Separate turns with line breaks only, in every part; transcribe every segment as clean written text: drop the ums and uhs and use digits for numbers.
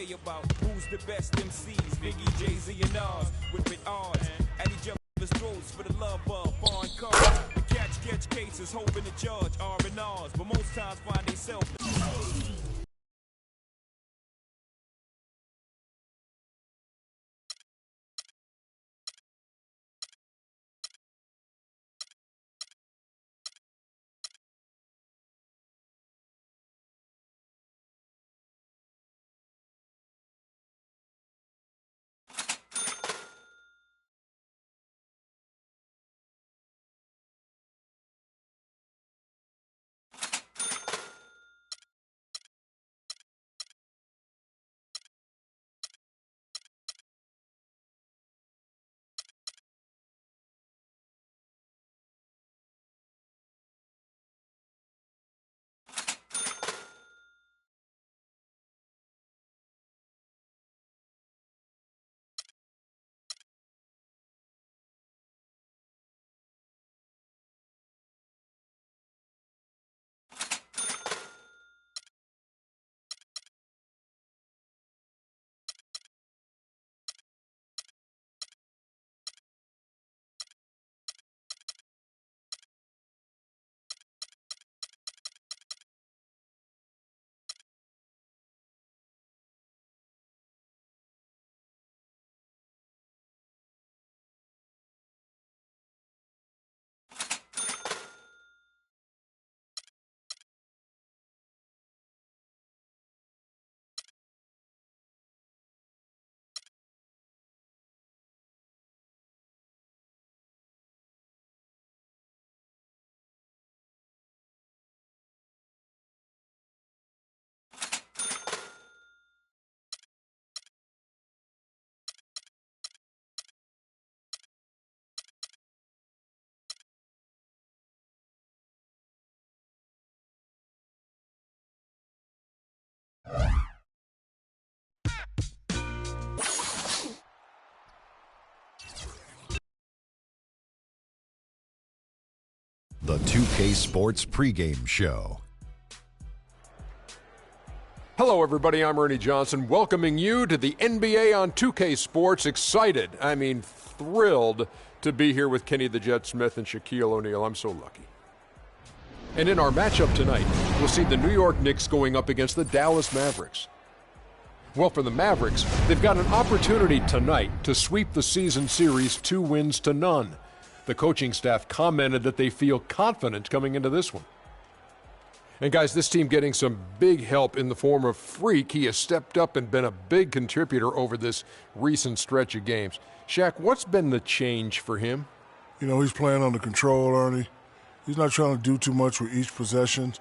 day about who's the best MCs, Biggie, Jay-Z, and Nas, with odds at each other's throats for the love of foreign cars. The catch cases, hoping the judge R&Rs, but most times find themselves.
The 2K Sports pregame show.
Hello, everybody. I'm Ernie Johnson, welcoming you to the NBA on 2K Sports. Excited, thrilled to be here with Kenny the Jet Smith and Shaquille O'Neal. I'm so lucky. And in our matchup tonight, we'll see the New York Knicks going up against the Dallas Mavericks. Well, for the Mavericks, they've got an opportunity tonight to sweep the season series 2-0. The coaching staff commented that they feel confident coming into this one. And guys, this team getting some big help in the form of Freak. He has stepped up and been a big contributor over this recent stretch of games. Shaq, what's been the change for him?
You know, he's playing under control, Ernie. He's not trying to do too much with each possession.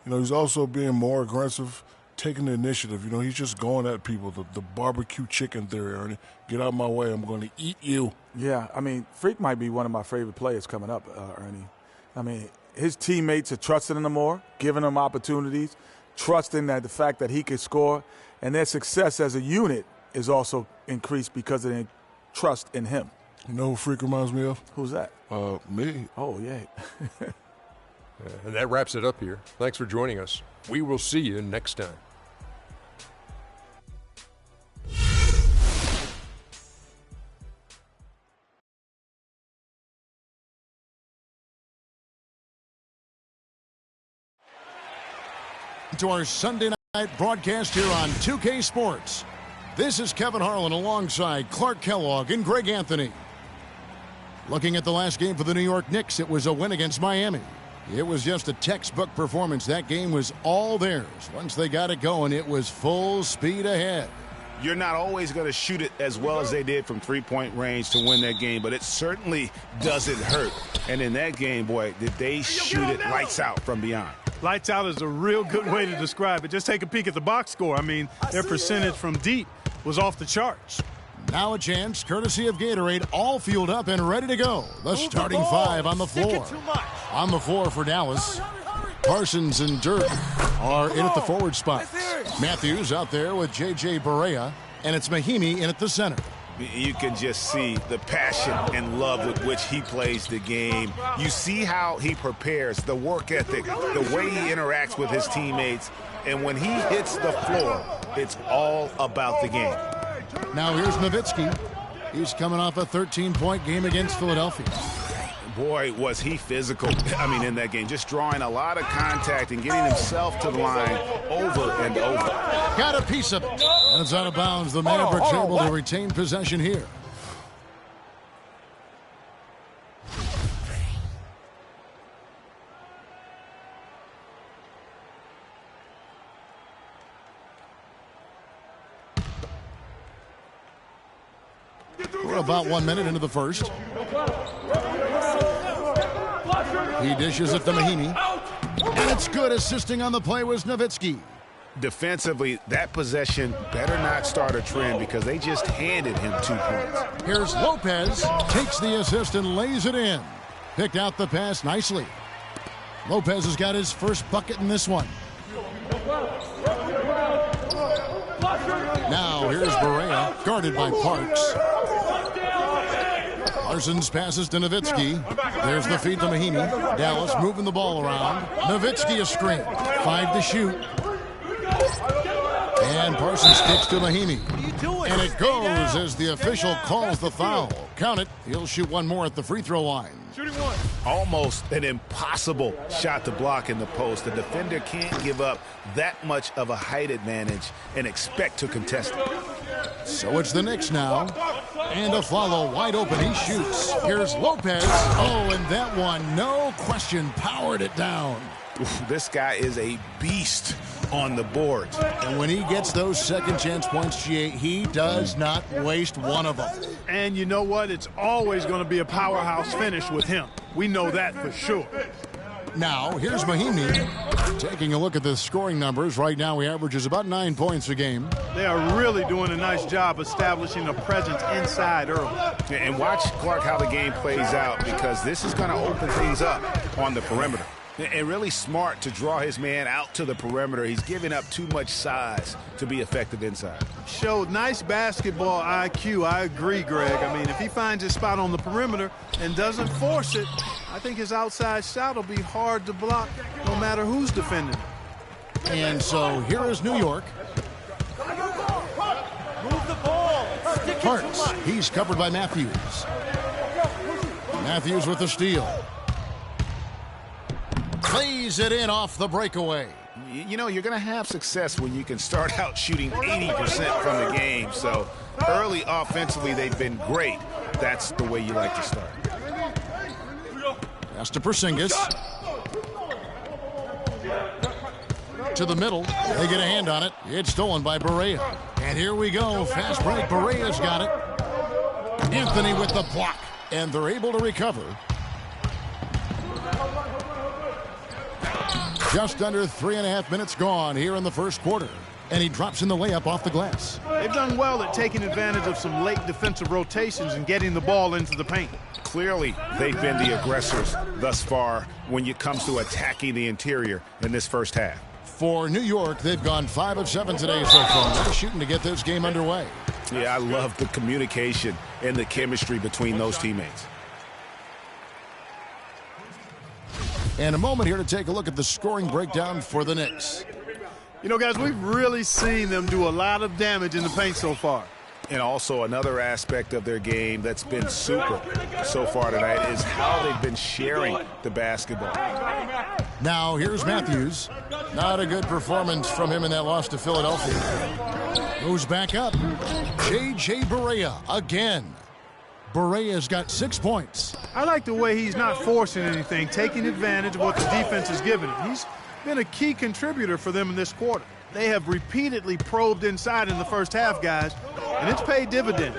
You know, he's also being more aggressive, taking the initiative. You know, he's just going at people. The barbecue chicken theory, Ernie. Get out of my way. I'm going to eat you.
Yeah, Freak might be one of my favorite players coming up, Ernie. His teammates are trusting him more, giving him opportunities, trusting that the fact that he can score, and their success as a unit is also increased because of their trust in him.
You know who Freak reminds me of?
Who's that?
Me.
Oh, yeah.
And that wraps it up here. Thanks for joining us. We will see you next time.
To our Sunday night broadcast here on 2K Sports. This is Kevin Harlan alongside Clark Kellogg and Greg Anthony. Looking at the last game for the New York Knicks, it was a win against Miami. It was just a textbook performance. That game was all theirs. Once they got it going, it was full speed ahead.
You're not always going to shoot it as well as they did from three-point range to win that game, but it certainly doesn't hurt. And in that game, boy, did they shoot it lights out from beyond.
Lights out is a real good way to describe it. Just take a peek at the box score. Their percentage from deep was off the charts.
Now a chance, courtesy of Gatorade, all fueled up and ready to go. The starting five on the floor. On the floor for Dallas, Parsons and Dirk are in at the forward spots. Matthews out there with J.J. Barea, and it's Mahimi in at the center.
You can just see the passion and love with which he plays the game. You see how he prepares, the work ethic, the way he interacts with his teammates. And when he hits the floor, it's all about the game.
Now here's Nowitzki. He's coming off a 13-point game against Philadelphia.
Boy, was he physical, in that game. Just drawing a lot of contact and getting himself to the line over and over.
Got a piece of it. And it's out of bounds. The Mavericks able to retain possession here. We're about 1 minute into the first. He dishes it to Mahinmi. And it's good. Assisting on the play was Nowitzki.
Defensively, that possession better not start a trend because they just handed him 2 points.
Here's Lopez. Takes the assist and lays it in. Picked out the pass nicely. Lopez has got his first bucket in this one. Now here's Barea, guarded by Parks. Parsons passes to Nowitzki. There's the feed to Mahinmi. Dallas moving the ball around. Nowitzki a screen. 5 to shoot. And Parsons kicks to Mahinmi. And it goes as the official calls the foul. Count it. He'll shoot one more at the free throw line.
Almost an impossible shot to block in the post. The defender can't give up that much of a height advantage and expect to contest it.
So it's the Knicks now. And a follow wide open. He shoots. Here's Lopez. Oh, and that one, no question, powered it down.
This guy is a beast on the boards.
And when he gets those second chance points, GA, he does not waste one of them.
And you know what? It's always going to be a powerhouse finish with him. We know that for sure.
Now, here's Mahinmi. Taking a look at the scoring numbers. Right now, he averages about 9 points a game.
They are really doing a nice job establishing a presence inside early.
And watch, Clark, how the game plays out, because this is going to open things up on the perimeter. And really smart to draw his man out to the perimeter. He's giving up too much size to be effective inside.
Showed nice basketball IQ. I agree, Greg. If he finds his spot on the perimeter and doesn't force it, I think his outside shot will be hard to block no matter who's defending him.
And so here is New York.
Move the ball.
Parks. He's covered by Matthews. Matthews with the steal. Plays it in off the breakaway.
You know, you're going to have success when you can start out shooting 80% from the game. So early offensively, they've been great. That's the way you like to start.
Pass to Porzingis. To the middle. They get a hand on it. It's stolen by Barea. And here we go. Fast break. Barea's got it. Anthony with the block. And they're able to recover. Just under 3.5 minutes gone here in the first quarter. And he drops in the layup off the glass.
They've done well at taking advantage of some late defensive rotations and getting the ball into the paint.
Clearly, they've been the aggressors thus far when it comes to attacking the interior in this first half.
For New York, they've gone 5 of 7 today so far. They're shooting to get this game underway.
Yeah, I love the communication and the chemistry between those teammates.
And a moment here to take a look at the scoring breakdown for the Knicks.
You know, guys, we've really seen them do a lot of damage in the paint so far.
And also another aspect of their game that's been super so far tonight is how they've been sharing the basketball.
Now here's Matthews. Not a good performance from him in that loss to Philadelphia. Moves back up. J.J. Barea again. Barea's got 6 points.
I like the way he's not forcing anything, taking advantage of what the defense is giving him. He's been a key contributor for them in this quarter. They have repeatedly probed inside in the first half, guys, and it's paid dividends.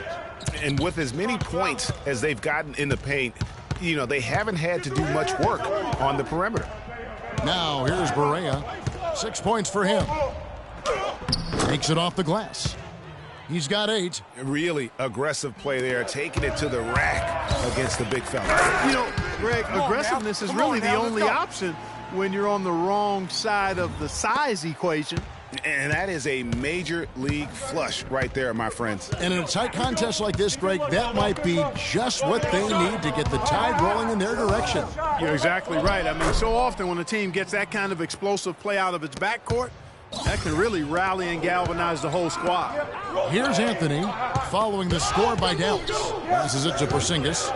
And with as many points as they've gotten in the paint, you know, they haven't had to do much work on the perimeter.
Now here's Barea. 6 points for him. Takes it off the glass. He's got 8.
Really aggressive play there, taking it to the rack against the big fella.
You know, Greg, aggressiveness is really the only option when you're on the wrong side of the size equation.
And that is a major league flush right there, my friends.
And in a tight contest like this, Greg, that might be just what they need to get the tide rolling in their direction.
You're exactly right. I mean, so often when a team gets that kind of explosive play out of its backcourt, That can really rally and galvanize the whole squad.
Here's Anthony following the score by Dallas. Passes it to Porzingis.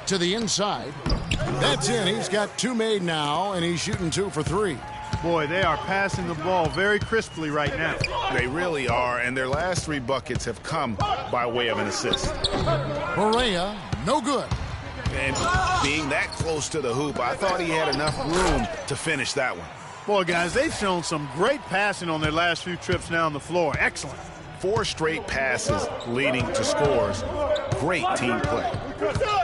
To the inside. That's in. He's got 2 made now, and he's shooting 2 for 3.
Boy, they are passing the ball very crisply right now.
They really are, and their last 3 buckets have come by way of an assist.
Barea, no good.
And being that close to the hoop, I thought he had enough room to finish that one.
Boy, guys, they've shown some great passing on their last few trips now on the floor. Excellent.
4 straight passes leading to scores. Great team play.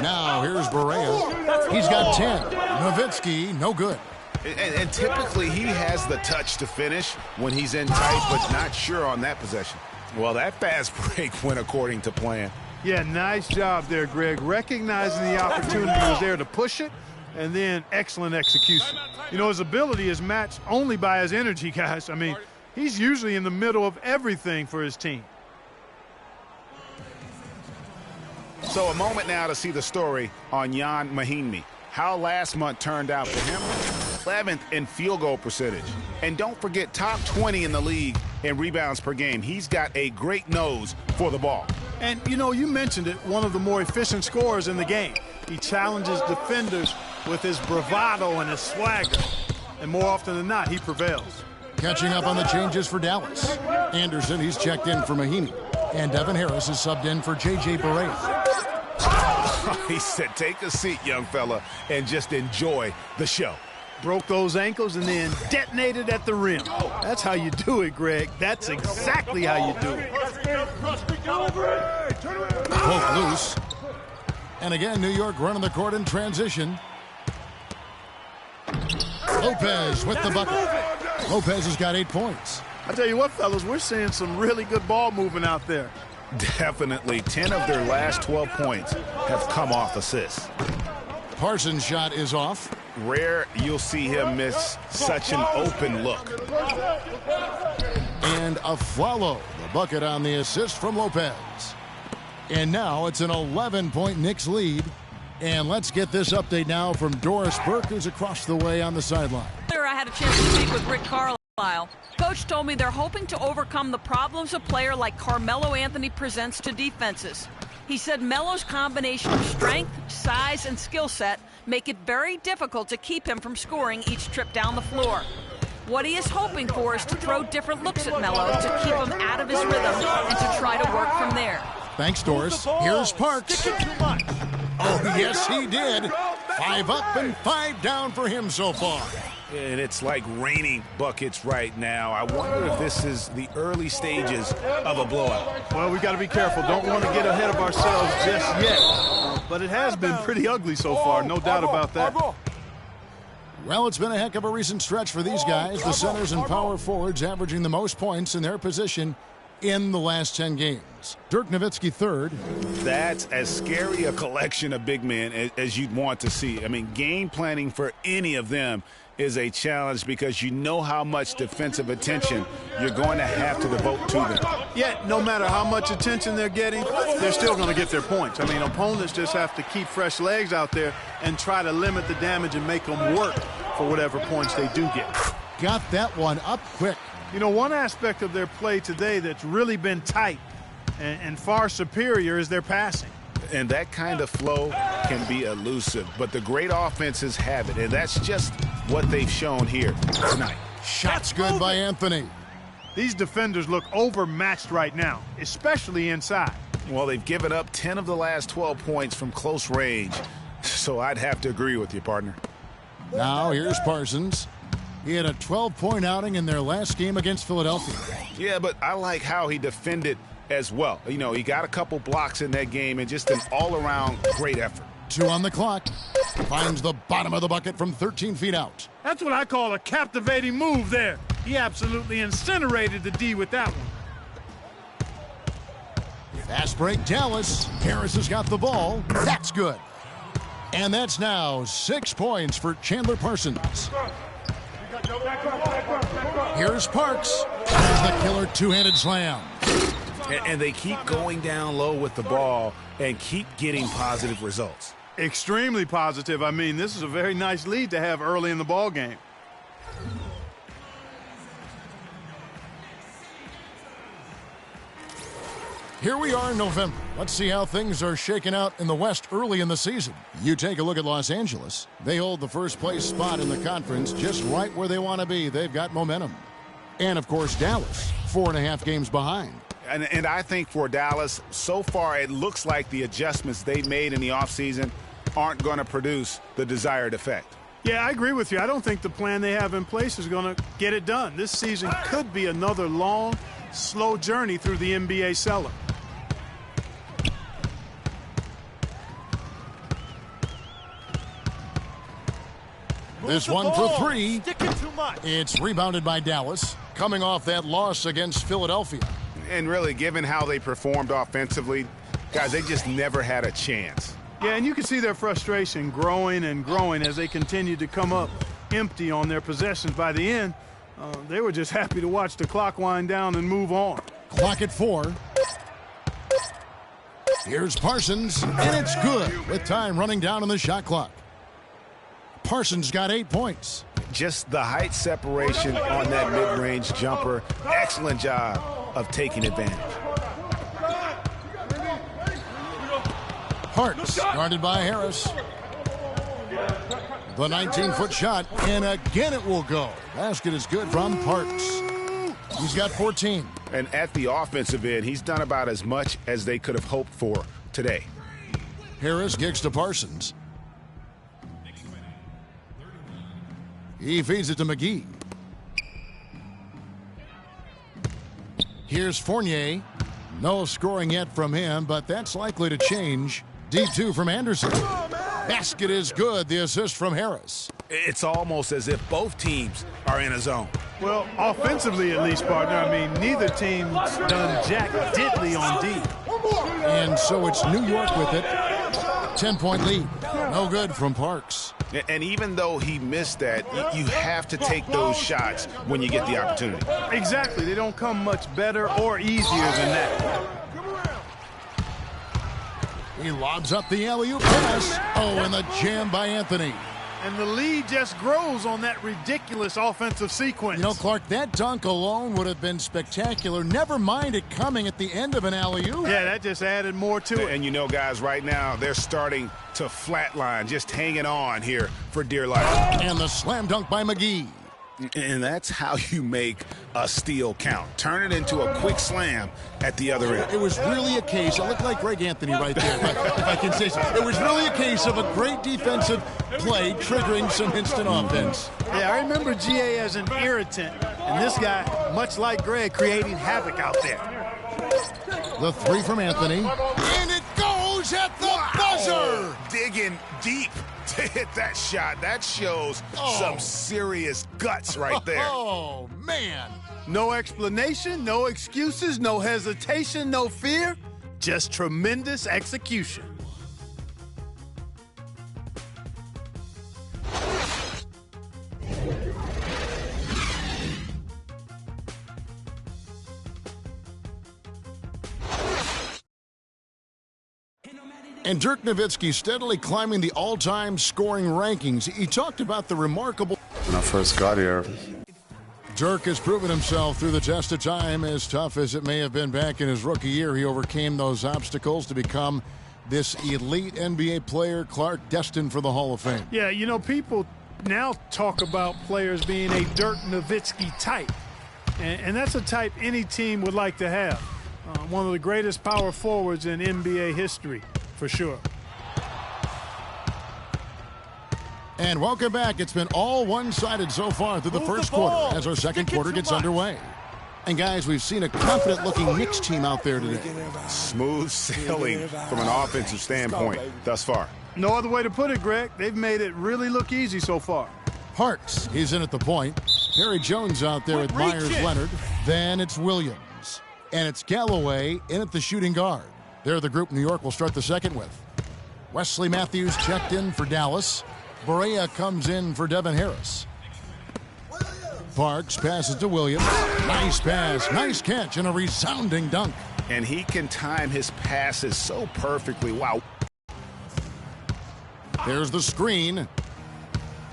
Now here's Barea. He's got 10. Nowitzki, no good.
And typically he has the touch to finish when he's in tight, but not sure on that possession. Well, that fast break went according to plan.
Yeah, nice job there, Greg. Recognizing the opportunity was there to push it, and then excellent execution. You know, his ability is matched only by his energy, guys. I mean, he's usually in the middle of everything for his team.
So a moment now to see the story on Ian Mahinmi. How last month turned out for him. 11th in field goal percentage. And don't forget, top 20 in the league in rebounds per game. He's got a great nose for the ball.
And, you know, you mentioned it, one of the more efficient scorers in the game. He challenges defenders with his bravado and his swagger. And more often than not, he prevails.
Catching up on the changes for Dallas. Anderson, he's checked in for Mahinmi. And Devin Harris is subbed in for J.J. Barea.
He said, take a seat, young fella, and just enjoy the show.
Broke those ankles and then detonated at the rim. That's how you do it, Greg. That's exactly how you do it.
Poke loose. And again, New York running the court in transition. Lopez with the bucket. Lopez has got 8 points.
I tell you what, fellas, we're seeing some really good ball movement out there.
Definitely. 10 of their last 12 points have come off assists.
Parsons' shot is off.
Rare you'll see him miss such an open look.
And Afflalo, the bucket on the assist from Lopez. And now it's an 11-point Knicks lead. And let's get this update now from Doris Burke, who's across the way on the sideline.
I had a chance to speak with Rick Carlisle. Coach told me they're hoping to overcome the problems a player like Carmelo Anthony presents to defenses. He said Melo's combination of strength, size, and skill set make it very difficult to keep him from scoring each trip down the floor. What he is hoping for is to throw different looks at Melo to keep him out of his rhythm and to try to work from there.
Thanks, Doris. Here's Parks. Oh, yes, he did. 5 up and 5 down for him so far.
And it's like raining buckets right now. I wonder if this is the early stages of a blowout.
Well, we got to be careful. Don't want to get ahead of ourselves just yet. But it has been pretty ugly so far, no doubt about that.
Well, it's been a heck of a recent stretch for these guys. The centers and power forwards averaging the most points in their position in the last 10 games. Dirk Nowitzki third.
That's as scary a collection of big men as you'd want to see. I mean, game planning for any of them is a challenge because you know how much defensive attention you're going to have to devote to them.
Yet, no matter how much attention they're getting, they're still going to get their points. I mean, opponents just have to keep fresh legs out there and try to limit the damage and make them work for whatever points they do get.
Got that one up quick.
You know, one aspect of their play today that's really been tight and far superior is their passing.
And that kind of flow can be elusive, but the great offenses have it, and that's just what they've shown here tonight.
Shots good by Anthony.
These defenders look overmatched right now, especially inside.
Well, they've given up 10 of the last 12 points from close range, so I'd have to agree with you, partner.
Now here's Parsons. He had a 12-point outing in their last game against Philadelphia.
Yeah, but I like how he defended as well. You know, he got a couple blocks in that game and just an all-around great effort.
2 on the clock. Finds the bottom of the bucket from 13 feet out.
That's what I call a captivating move there. He absolutely incinerated the D with that one.
Fast break, Dallas. Harris has got the ball. That's good. And that's now 6 points for Chandler Parsons. Here's Parks. There's the killer two-handed slam.
And they keep going down low with the ball and keep getting positive results.
Extremely positive. I mean, this is a very nice lead to have early in the ball game.
Here we are in November. Let's see how things are shaking out in the West early in the season. You take a look at Los Angeles. They hold the first place spot in the conference just right where they want to be. They've got momentum. And, of course, Dallas, 4.5 games behind.
And I think for Dallas, so far it looks like the adjustments they made in the offseason aren't going to produce the desired effect.
Yeah, I agree with you. I don't think the plan they have in place is going to get it done. This season could be another long, slow journey through the NBA cellar.
This one for three. It's rebounded by Dallas, coming off that loss against Philadelphia.
And really, given how they performed offensively, guys, they just never had a chance.
Yeah, and you can see their frustration growing and growing as they continue to come up empty on their possessions. By the end, they were just happy to watch the clock wind down and move on.
Clock at 4. Here's Parsons, and it's good with time running down on the shot clock. Parsons got 8 points.
Just the height separation on that mid-range jumper. Excellent job of taking advantage.
Hart's guarded by Harris. The 19-foot shot, and again it will go. Basket is good from Parks. He's got 14.
And at the offensive end, he's done about as much as they could have hoped for today.
Harris kicks to Parsons. He feeds it to McGee. Here's Fournier. No scoring yet from him, but that's likely to change. Deep 2 from Anderson. Basket is good. The assist from Harris.
It's almost as if both teams are in a zone.
Well, offensively at least, partner. I mean, neither team's done jack diddly on D.
And so it's New York with it. 10-point lead. No good from Parks.
And even though he missed that, you have to take those shots when you get the opportunity.
Exactly. They don't come much better or easier than that.
He lobs up the alley-oop pass. Oh, and the jam by Anthony.
And the lead just grows on that ridiculous offensive sequence.
You know, Clark, that dunk alone would have been spectacular. Never mind it coming at the end of an alley-oop.
Yeah, that just added more to it.
And you know, guys, right now they're starting to flatline, just hanging on here for dear life.
And the slam dunk by McGee.
And that's how you make a steal count. Turn it into a quick slam at the other end.
It was really a case, I look like Greg Anthony right there, if I can say so. It was really a case of a great defensive play triggering some instant offense.
Yeah, I remember GA as an irritant, and this guy, much like Greg, creating havoc out there.
The 3 from Anthony, and it goes at the buzzer!
Digging deep to hit that shot. That shows some serious guts right there.
Oh, man.
No explanation, no excuses, no hesitation, no fear. Just tremendous execution.
And Dirk Nowitzki steadily climbing the all-time scoring rankings. He talked about the remarkable...
When I first got here,
Dirk has proven himself through the test of time. As tough as it may have been back in his rookie year, he overcame those obstacles to become this elite NBA player, Clark, destined for the Hall of Fame.
Yeah, you know, people now talk about players being a Dirk Nowitzki type. And that's a type any team would like to have. One of the greatest power forwards in NBA history. For sure.
And welcome back. It's been all one-sided so far through the first quarter as our second quarter gets underway. And, guys, we've seen a confident-looking Knicks team out there today.
Smooth sailing from an offensive standpoint thus far.
No other way to put it, Greg. They've made it really look easy so far.
Parks, he's in at the point. Perry Jones out there with Myers-Leonard. Then it's Williams. And it's Galloway in at the shooting guard. They're the group New York will start the second with. Wesley Matthews checked in for Dallas. Barea comes in for Devin Harris. Parks passes to Williams. Nice pass, nice catch, and a resounding dunk.
And he can time his passes so perfectly. Wow.
There's the screen.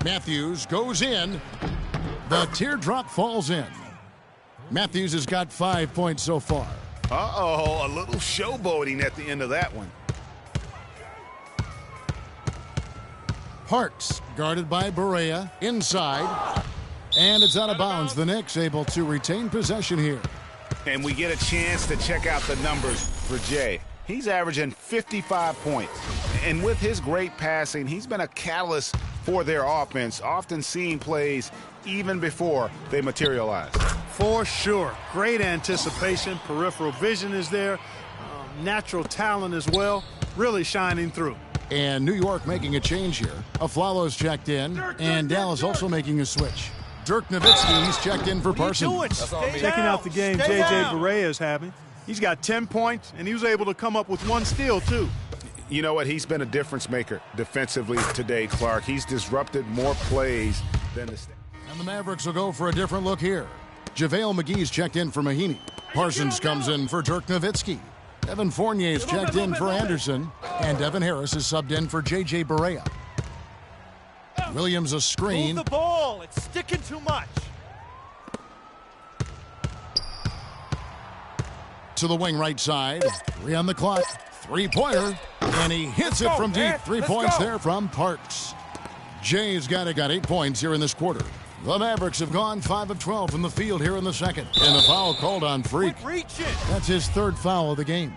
Matthews goes in. The teardrop falls in. Matthews has got 5 points so far.
Uh-oh, a little showboating at the end of that one.
Parks guarded by Barea inside. And it's out of bounds. The Knicks able to retain possession here.
And we get a chance to check out the numbers for Jay. He's averaging 55 points. And with his great passing, he's been a catalyst for their offense, often seeing plays even before they materialize.
For sure. Great anticipation. Peripheral vision is there. Natural talent as well. Really shining through.
And New York making a change here. Aflalo's checked in. And Dallas also making a switch. Dirk Nowitzki, he's checked in for Parsons.
Checking out the game J.J. Barea is having. He's got 10 points, and he was able to come up with 1 steal, too.
You know what? He's been a difference maker defensively today, Clark. He's disrupted more plays than the...
And the Mavericks will go for a different look here. JaVale McGee's checked in for Mahinmi. Parsons comes in for Dirk Nowitzki. Evan Fournier's checked in for Anderson. And Devin Harris is subbed in for J.J. Barea. Williams a screen.
Move the ball. It's sticking too much.
To the wing right side. 3 on the clock. Three-pointer. And he hits it from deep. 3 points there from Parks. Jay's got 8 points here in this quarter. The Mavericks have gone 5 of 12 from the field here in the second. And a foul called on Freak. That's his 3rd foul of the game.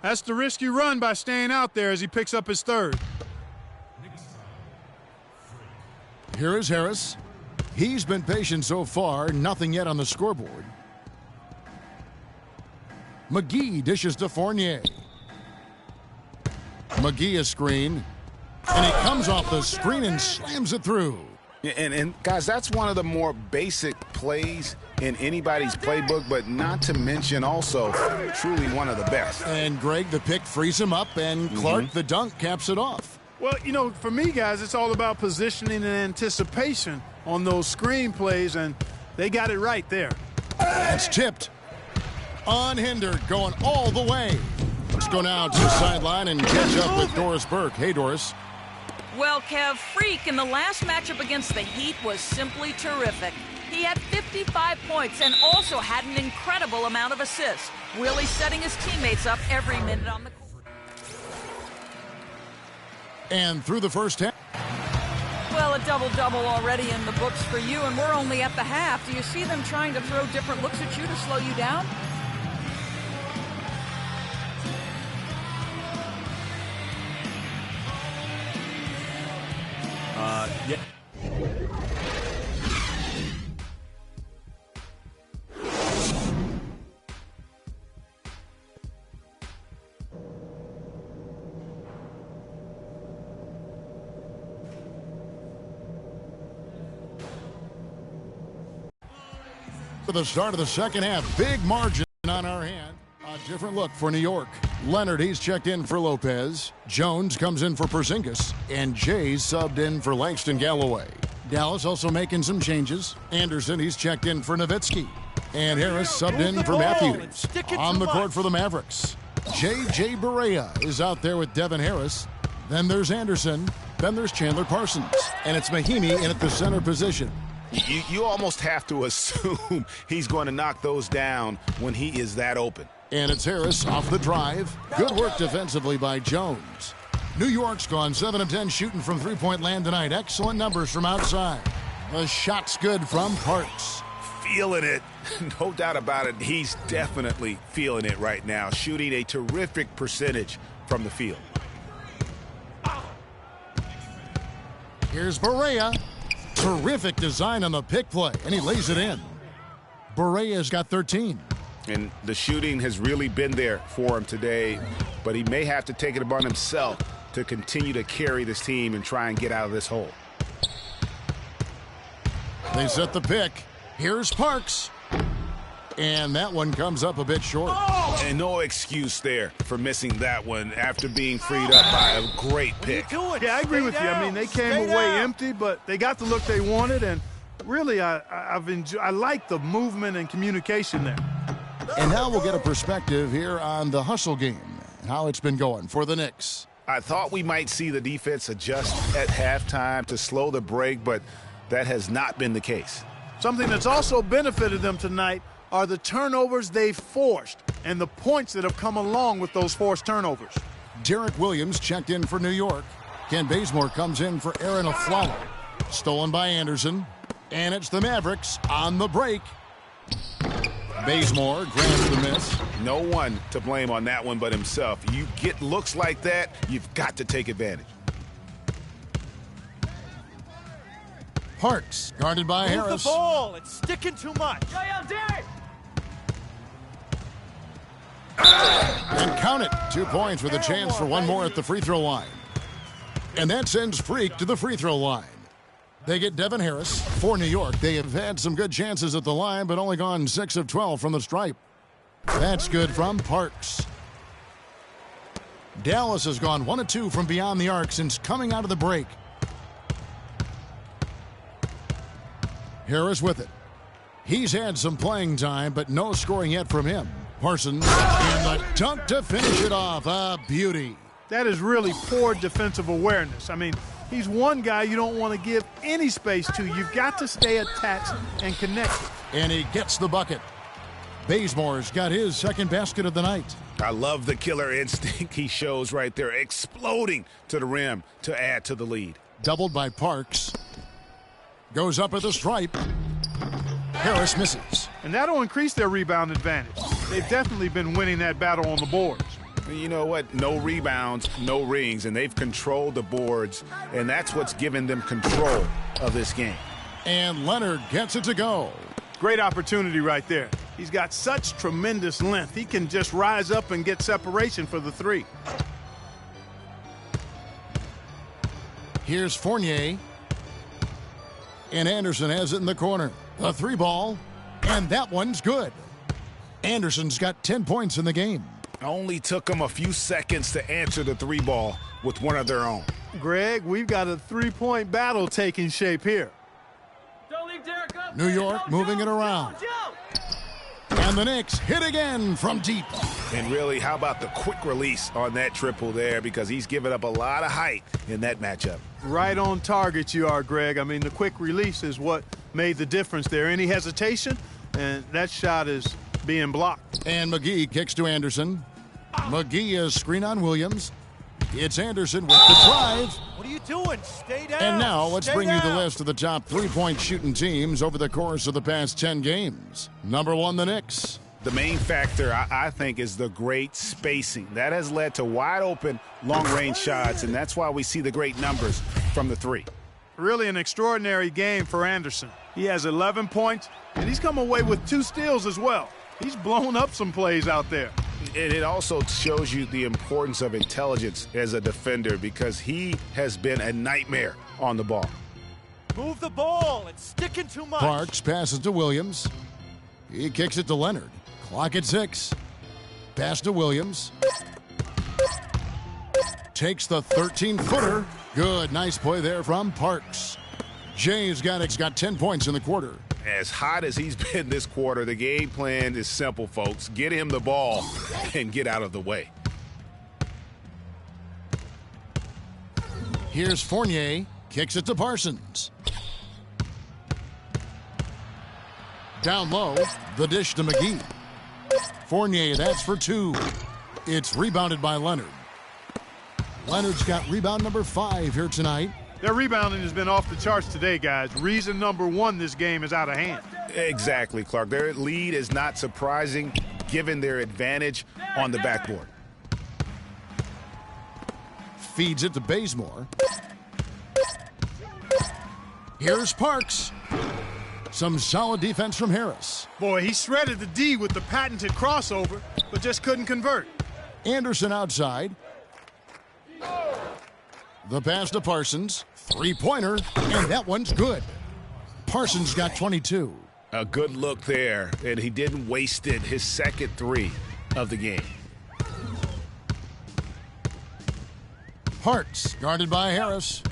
That's the risk you run by staying out there as he picks up his 3rd.
Here is Harris. He's been patient so far. Nothing yet on the scoreboard. McGee dishes to Fournier. McGee a screen. And he comes off the screen and slams it through.
And guys, that's one of the more basic plays in anybody's playbook, but not to mention also truly one of the best.
And Greg, the pick frees him up, and Clark, the dunk, caps it off.
Well, you know, for me, guys, it's all about positioning and anticipation on those screen plays, and they got it right there.
That's tipped. Unhindered, going all the way. Let's go now to the sideline and catch up with Doris Burke. Hey, Doris.
Well, Kev, Freak in the last matchup against the Heat was simply terrific. He had 55 points and also had an incredible amount of assists, really setting his teammates up every minute on the court.
And through the first half.
Well, a double-double already in the books for you, and we're only at the half. Do you see them trying to throw different looks at you to slow you down?
Yeah.
For the start of the second half, big margin on our hand. A different look for New York. Leonard, he's checked in for Lopez. Jones comes in for Porzingis. And Jay's subbed in for Langston Galloway. Dallas also making some changes. Anderson, he's checked in for Nowitzki. And Harris subbed in for Matthews. On the court for the Mavericks. J.J. Barea is out there with Devin Harris. Then there's Anderson. Then there's Chandler Parsons. And it's Mahinmi in at the center position.
You almost have to assume he's going to knock those down when he is that open.
And it's Harris off the drive. Good work defensively by Jones. New York's gone 7 of 10 shooting from three-point land tonight. Excellent numbers from outside. The shot's good from Parks.
Feeling it. No doubt about it. He's definitely feeling it right now. Shooting a terrific percentage from the field.
Here's Barea. Terrific design on the pick play, and he lays it in. Barea's got 13.
And the shooting has really been there for him today, but he may have to take it upon himself to continue to carry this team and try and get out of this hole.
They set the pick. Here's Parks. And that one comes up a bit short.
And no excuse there for missing that one after being freed up by a great pick.
Yeah, I agree with you. I mean, they came away empty, but they got the look they wanted, and really, I like the movement and communication there.
And now we'll get a perspective here on the hustle game and how it's been going for the Knicks.
I thought we might see the defense adjust at halftime to slow the break, but that has not been the case.
Something that's also benefited them tonight are the turnovers they've forced and the points that have come along with those forced turnovers.
Derek Williams checked in for New York. Ken Bazemore comes in for Aaron Aflalo. Stolen by Anderson. And it's the Mavericks on the break. Bazemore grabs the miss.
No one to blame on that one but himself. You get looks like that, you've got to take advantage.
Parks guarded by
Move
Harris.
the ball. It's sticking too much.
And count it. 2 points with a chance for one more at the free throw line. And that sends Freak to the free throw line. They get Devin Harris for New York. They have had some good chances at the line, but only gone 6 of 12 from the stripe. That's good from Parks. Dallas has gone 1 of 2 from beyond the arc since coming out of the break. Harris with it. He's had some playing time, but no scoring yet from him. Parsons and the dunk to finish it off. A beauty.
That is really poor defensive awareness. I mean, he's one guy you don't want to give any space to. You've got to stay attached and connected.
And he gets the bucket. Bazemore's got his second basket of the night.
I love the killer instinct he shows right there, exploding to the rim to add to the lead.
Doubled by Parks. Goes up at the stripe. Harris misses.
And that'll increase their rebound advantage. They've definitely been winning that battle on the boards.
You know what? No rebounds, no rings, and they've controlled the boards, and that's what's given them control of this game.
And Leonard gets it to go.
Great opportunity right there. He's got such tremendous length. He can just rise up and get separation for the three.
Here's Fournier. And Anderson has it in the corner. A 3 ball, and that one's good. Anderson's got 10 points in the game.
Only took them a few seconds to answer the 3 ball with one of their own.
Greg, we've got a 3-point battle taking shape here.
New York moving it around. And the Knicks hit again from deep.
And really, how about the quick release on that triple there, because he's given up a lot of height in that matchup.
Right on target you are, Greg. I mean, the quick release is what made the difference there. Any hesitation, and that shot is being blocked.
And McGee kicks to Anderson. McGee is screen on Williams. It's Anderson with the drive.
What are you doing? Stay down.
And now let's
Stay
bring you the
down.
list of the top 3-point shooting teams over the course of the past 10 games. Number 1, the Knicks.
The main factor, I think, is the great spacing. That has led to wide open, long-range shots, and that's why we see the great numbers from the 3.
Really an extraordinary game for Anderson. He has 11 points, and he's come away with 2 steals as well. He's blown up some plays out there.
And it also shows you the importance of intelligence as a defender, because he has been a nightmare on the ball.
Move the ball. It's sticking too much.
Parks passes to Williams. He kicks it to Leonard. Clock at 6. Pass to Williams. Takes the 13-footer. Good, nice play there from Parks. James got 10 points in the quarter.
As hot as he's been this quarter, the game plan is simple, folks. Get him the ball and get out of the way.
Here's Fournier. Kicks it to Parsons. Down low, the dish to McGee. Fournier, that's for 2. It's rebounded by Leonard. Leonard's got rebound number 5 here tonight.
Their rebounding has been off the charts today, guys. Reason number 1, this game is out of hand.
Exactly, Clark. Their lead is not surprising given their advantage on the backboard.
Feeds it to Bazemore. Here's Parks. Some solid defense from Harris.
Boy, he shredded the D with the patented crossover, but just couldn't convert.
Anderson outside. The pass to Parsons. 3-pointer, and that one's good. Parsons got 22.
A good look there, and he didn't waste it. His second 3 of the game.
Parks guarded by Harris.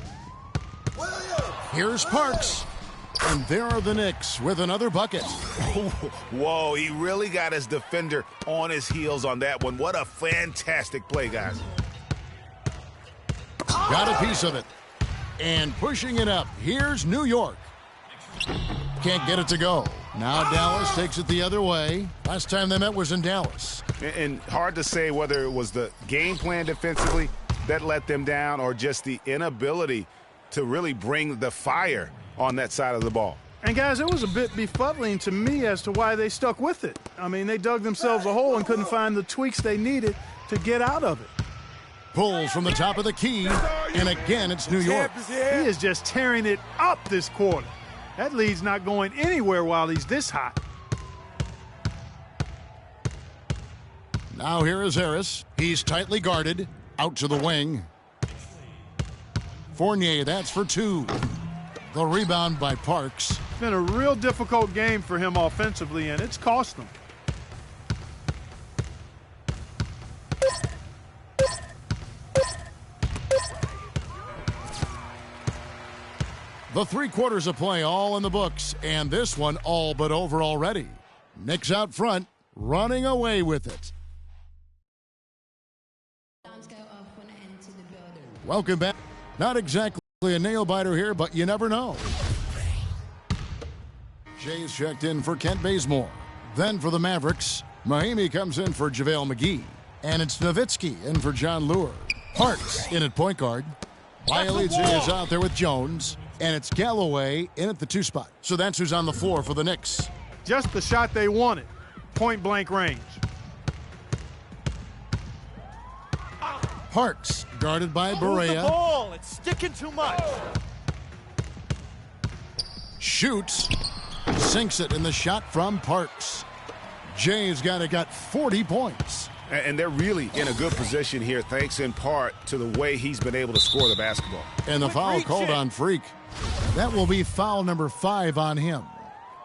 Here's Parks. And there are the Knicks with another bucket.
Whoa, he really got his defender on his heels on that one. What a fantastic play, guys.
Got a piece of it. And pushing it up, here's New York. Can't get it to go. Now Dallas takes it the other way. Last time they met was in Dallas.
And hard to say whether it was the game plan defensively that let them down or just the inability to really bring the fire on that side of the ball.
And, guys, it was a bit befuddling to me as to why they stuck with it. I mean, they dug themselves a hole and couldn't find the tweaks they needed to get out of it.
Pulls from the top of the key, and again it's New York.
He is just tearing it up this quarter. That lead's not going anywhere while he's this hot.
Now here is Harris. He's tightly guarded. Out to the wing. Fournier, that's for two. The rebound by Parks.
It's been a real difficult game for him offensively, and it's cost them.
The 3 quarters of play all in the books, and this one all but over already. Knicks out front, running away with it. Welcome back. Not exactly a nail-biter here, but you never know. Jay's checked in for Kent Bazemore. Then for the Mavericks, Mahimi comes in for JaVale McGee. And it's Nowitzki in for John Lure. Parks in at point guard. Bielitsa is out there with Jones. And it's Galloway in at the 2 spot. So that's who's on the floor for the Knicks.
Just the shot they wanted. Point-blank range.
Parks guarded by
Move the
Barea.
ball. It's sticking too much.
Shoots. Sinks it in the shot from Parks. Jay's got 40 points.
And they're really in a good position here, thanks in part to the way he's been able to score the basketball.
And the foul called on Freak. That will be foul number 5 on him.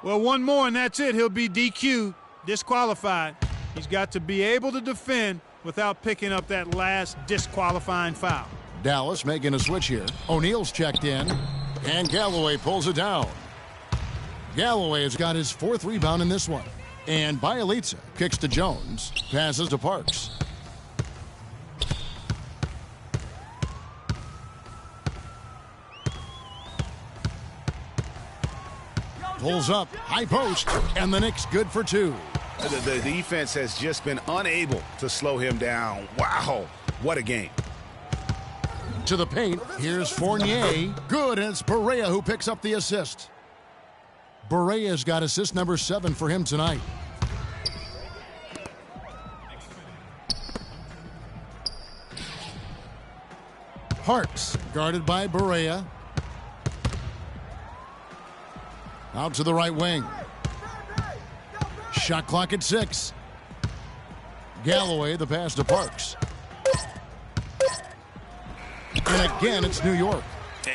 Well, one more and that's it. He'll be DQ'd, disqualified. He's got to be able to defend without picking up that last disqualifying foul.
Dallas making a switch here. O'Neal's checked in, and Galloway pulls it down. Galloway has got his 4th rebound in this one. And Bielitsa kicks to Jones, passes to Parks. Pulls up, high post, and the Knicks good for 2.
The defense has just been unable to slow him down. Wow, what a game.
To the paint, here's Fournier. Good, and it's Barea who picks up the assist. Barea's got assist number 7 for him tonight. Parks guarded by Barea. Out to the right wing. Shot clock at 6. Galloway, the pass to Parks. And again, it's New York.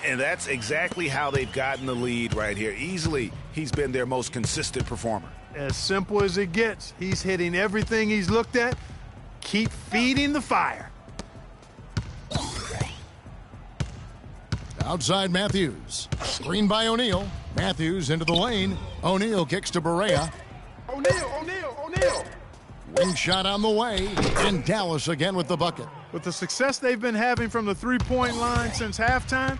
And that's exactly how they've gotten the lead right here. Easily, he's been their most consistent performer.
As simple as it gets. He's hitting everything he's looked at. Keep feeding the fire.
Outside Matthews. Screen by O'Neal. Matthews into the lane. O'Neal kicks to Barea.
O'Neal.
Wing shot on the way. And Dallas again with the bucket.
With the success they've been having from the three-point line since halftime,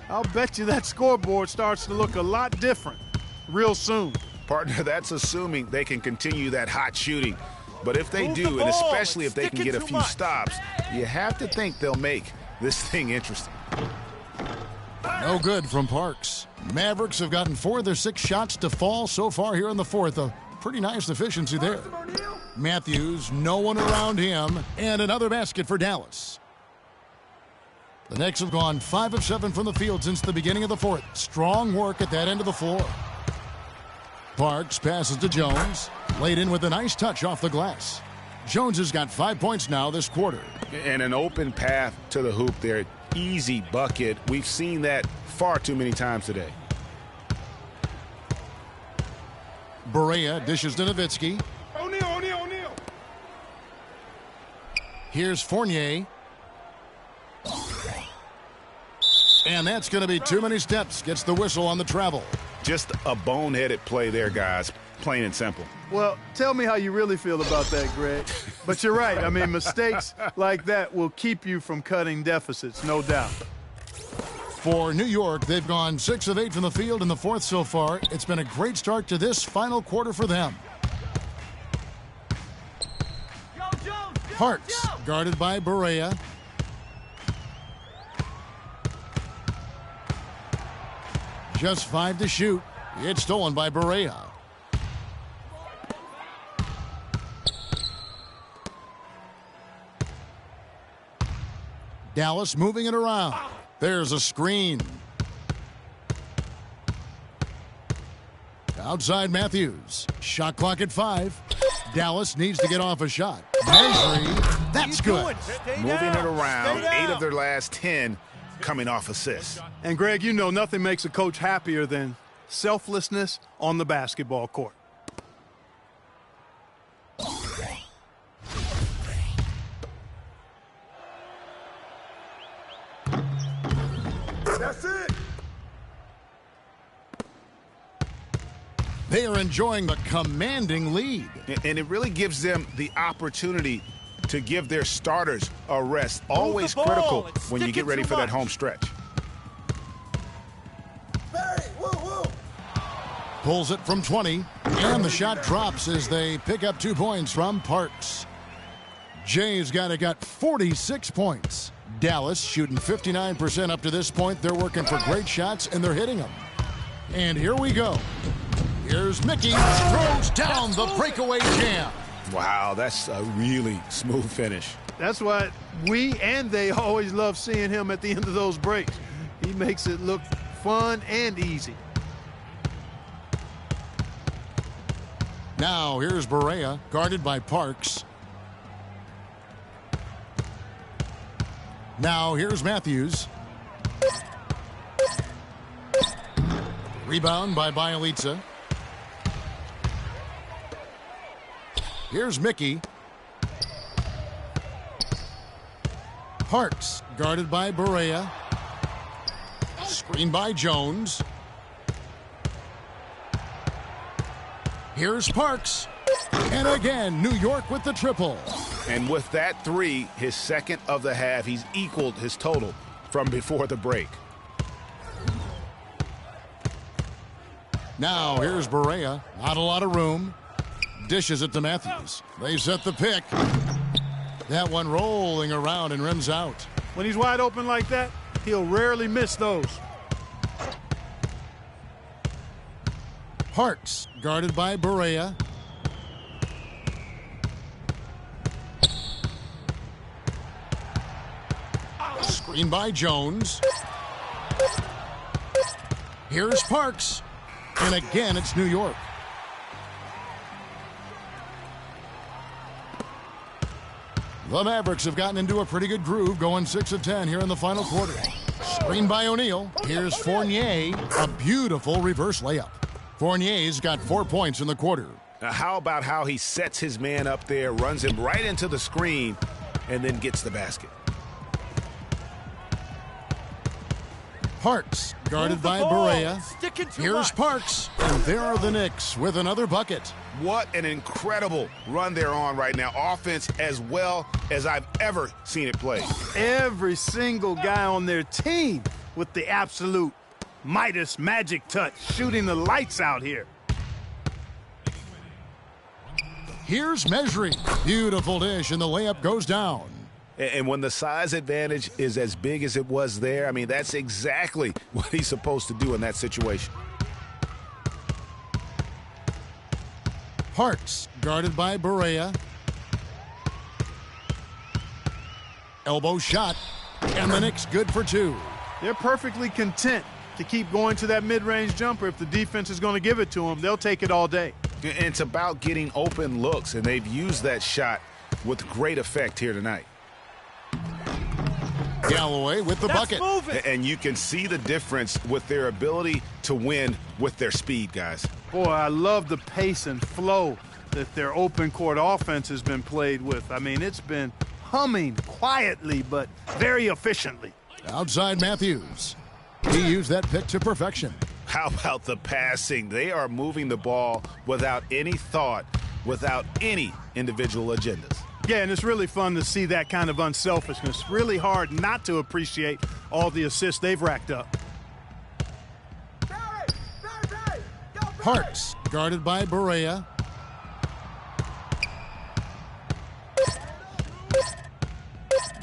I'll bet you that scoreboard starts to look a lot different real soon.
Partner, that's assuming they can continue that hot shooting. But if they do, and especially if they can get a few stops, you have to think they'll make this thing interesting.
No good from Parks. Mavericks have gotten 4 of their 6 shots to fall so far here in the 4th. A pretty nice efficiency there. Matthews, no one around him, and another basket for Dallas. The Knicks have gone 5 of 7 from the field since the beginning of the 4th. Strong work at that end of the floor. Parks passes to Jones. Laid in with a nice touch off the glass. Jones has got 5 points now this quarter.
And an open path to the hoop there. Easy bucket. We've seen that far too many times today.
Barea dishes to Nowitzki.
O'Neal.
Here's Fournier. And that's going to be too many steps. Gets the whistle on the travel.
Just a boneheaded play there, guys. Plain and simple.
Well, tell me how you really feel about that, Greg. But you're right. I mean, mistakes like that will keep you from cutting deficits, no doubt.
For New York, they've gone 6 of 8 from the field in the fourth so far. It's been a great start to this final quarter for them. Parks, guarded by Barea. Just 5 to shoot. It's stolen by Barea. Dallas moving it around. There's a screen. Outside Matthews. Shot clock at 5. Dallas needs to get off a shot. Measuring. That's good.
Moving it around. 8 of their last 10 coming off assists.
And Greg, you know nothing makes a coach happier than selflessness on the basketball court.
That's it.
They are enjoying the commanding lead.
And it really gives them the opportunity to give their starters a rest. Always critical when you get ready for that home stretch.
Pulls it from 20, and the shot drops as they pick up 2 points from Parks. Jay's got 46 points. Dallas shooting 59% up to this point. They're working for great shots, and they're hitting them. And here we go. Here's Mickey, throws down the breakaway jam.
Wow, that's a really smooth finish.
That's why we and they always love seeing him at the end of those breaks. He makes it look fun and easy.
Now here's Barea, guarded by Parks. Now here's Matthews. Rebound by Bielitsa. Here's Mickey. Parks, guarded by Barea. Screen by Jones. Here's Parks. And again, New York with the triple.
And with that 3, his second of the half, he's equaled his total from before the break.
Now here's Barea. Not a lot of room. Dishes it to Matthews. They set the pick. That one rolling around and rims out.
When he's wide open like that, he'll rarely miss those.
Parks, guarded by Barea. Screen by Jones. Here's Parks. And again, it's New York. The Mavericks have gotten into a pretty good groove, going 6 of 10 here in the final quarter. Screen by O'Neal. Here's Fournier. A beautiful reverse layup. Fournier's got 4 points in the quarter.
Now, how about how he sets his man up there, runs him right into the screen, and then gets the basket?
Parks, guarded by Barea. Here's Parks, and there are the Knicks with another bucket.
What an incredible run they're on right now. Offense as well as I've ever seen it play.
Every single guy on their team with the absolute Midas magic touch, shooting the lights out here.
Here's measuring. Beautiful dish, and the layup goes down.
And when the size advantage is as big as it was there, I mean, that's exactly what he's supposed to do in that situation.
Parks, guarded by Barea. Elbow shot, and the Knicks good for 2.
They're perfectly content to keep going to that mid-range jumper. If the defense is going to give it to them, they'll take it all day.
And it's about getting open looks, and they've used that shot with great effect here tonight.
Galloway with the bucket.
And you can see the difference with their ability to win with their speed, guys.
Boy, I love the pace and flow that their open court offense has been played with. I mean, it's been humming quietly but very efficiently.
Outside Matthews. He used that pick to perfection.
How about the passing? They are moving the ball without any thought, without any individual agendas.
Yeah, and it's really fun to see that kind of unselfishness. Really hard not to appreciate all the assists they've racked up.
Parks, guarded by Barea.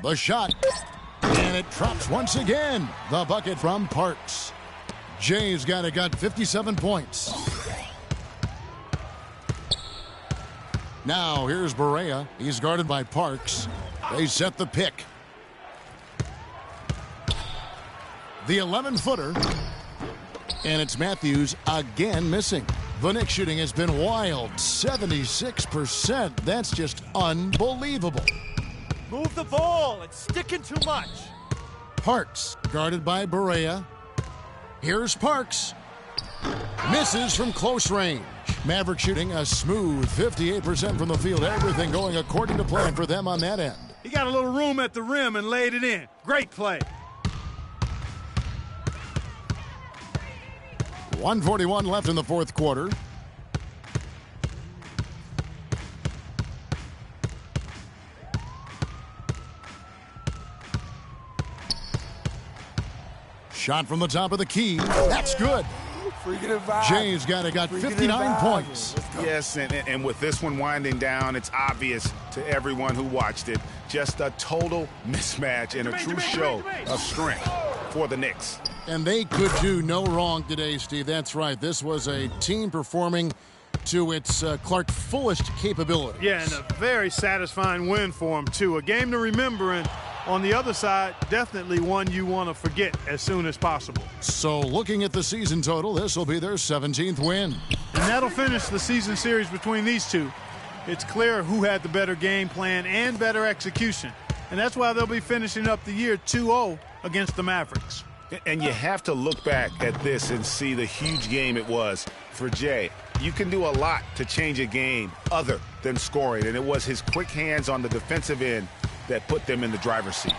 The shot, and it drops once again. The bucket from Parks. Jay's got 57 points. Now here's Barea. He's guarded by Parks. They set the pick. The 11-footer. And it's Matthews again missing. The Knicks shooting has been wild. 76%. That's just unbelievable.
Move the ball. It's sticking too much.
Parks, guarded by Barea. Here's Parks. Misses from close range. Maverick shooting a smooth 58% from the field. Everything going according to plan for them on that end.
He got a little room at the rim and laid it in. Great play.
1:41 left in the fourth quarter. Shot from the top of the key. That's good. Jay's got 59 points.
Yes, and with this one winding down, it's obvious to everyone who watched it. Just a total mismatch and a true show of strength for the Knicks.
And they could do no wrong today, Steve. That's right. This was a team performing to its Clark fullest capabilities.
Yeah, and a very satisfying win for them, too. A game to remember, and on the other side, definitely one you want to forget as soon as possible.
So looking at the season total, this will be their 17th win.
And that'll finish the season series between these two. It's clear who had the better game plan and better execution. And that's why they'll be finishing up the year 2-0 against the Mavericks.
And you have to look back at this and see the huge game it was for Jay. You can do a lot to change a game other than scoring, and it was his quick hands on the defensive end that put them in the driver's seat.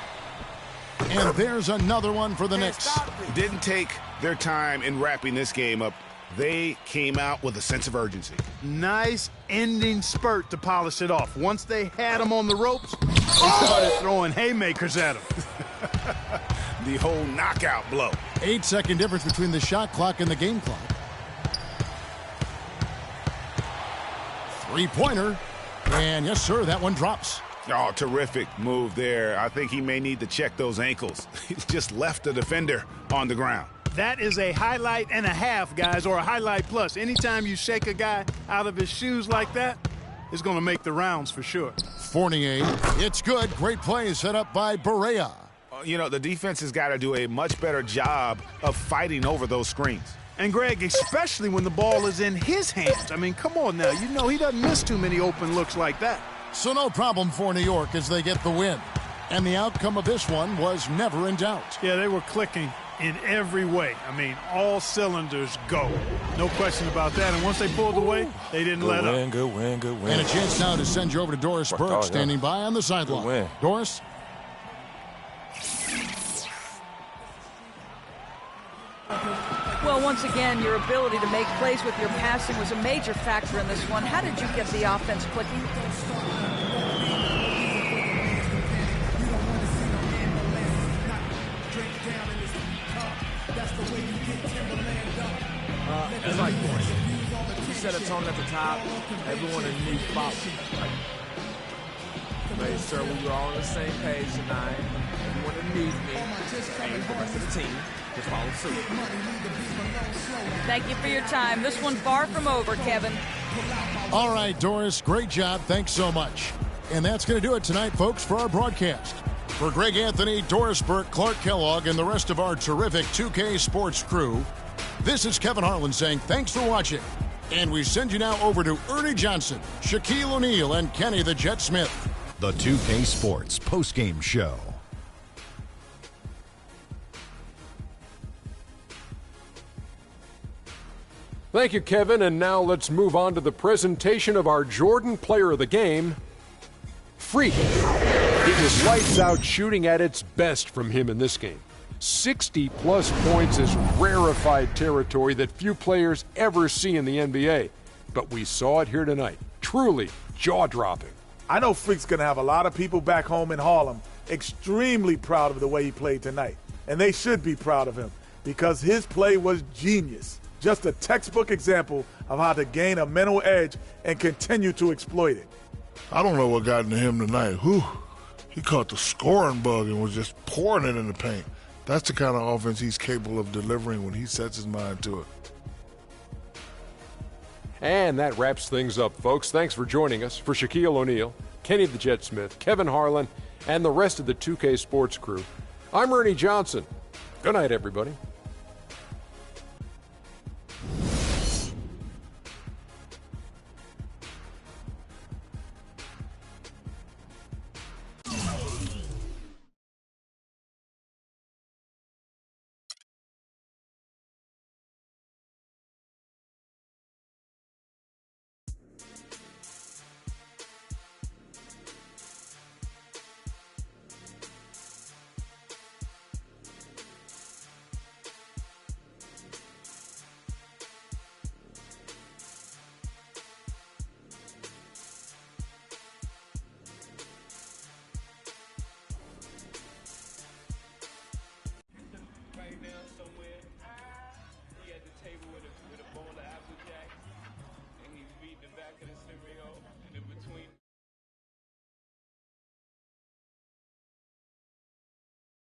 And there's another one for the Knicks.
Didn't take their time in wrapping this game up. They came out with a sense of urgency.
Nice ending spurt to polish it off. Once they had him on the ropes, they started throwing haymakers at him.
The whole knockout blow.
8-second difference between the shot clock and the game clock. Three-pointer. And yes, sir, that one drops.
Oh, terrific move there. I think he may need to check those ankles. He just left the defender on the ground.
That is a highlight and a half, guys, or a highlight plus. Anytime you shake a guy out of his shoes like that, it's going to make the rounds for sure.
Fournier, it's good. Great play set up by Barea.
You know, the defense has got to do a much better job of fighting over those screens.
And, Greg, especially when the ball is in his hands. I mean, come on now. You know he doesn't miss too many open looks like that.
So no problem for New York as they get the win. And the outcome of this one was never in doubt.
Yeah, they were clicking in every way. I mean, all cylinders go. No question about that. And once they pulled away, they didn't let up.
Good win.
And a chance now to send you over to Doris Burke, standing by on the sideline. Doris?
Well, once again, your ability to make plays with your passing was a major factor in this one. How did you get the offense clicking?
It's like this. You set a tone at the top, everyone underneath followed. Made sure we were all on the same page tonight. Everyone underneath me and the rest of the team just followed suit.
Thank you for your time. This one far from over, Kevin.
All right, Doris, great job. Thanks so much. And that's going to do it tonight, folks, for our broadcast. For Greg Anthony, Doris Burke, Clark Kellogg, and the rest of our terrific 2K Sports crew, this is Kevin Harlan saying thanks for watching. And we send you now over to Ernie Johnson, Shaquille O'Neal, and Kenny the Jet Smith.
The 2K Sports postgame show.
Thank you, Kevin. And now let's move on to the presentation of our Jordan Player of the Game, Freak. It was lights out shooting at its best from him in this game. 60-plus points is rarefied territory that few players ever see in the NBA. But we saw it here tonight. Truly jaw-dropping.
I know Freak's going to have a lot of people back home in Harlem extremely proud of the way he played tonight. And they should be proud of him because his play was genius. Just a textbook example of how to gain a mental edge and continue to exploit it.
I don't know what got into him tonight. Whew. He caught the scoring bug and was just pouring it in the paint. That's the kind of offense he's capable of delivering when he sets his mind to it.
And that wraps things up, folks. Thanks for joining us. For Shaquille O'Neal, Kenny the Jet Smith, Kevin Harlan, and the rest of the 2K Sports crew, I'm Ernie Johnson. Good night, everybody.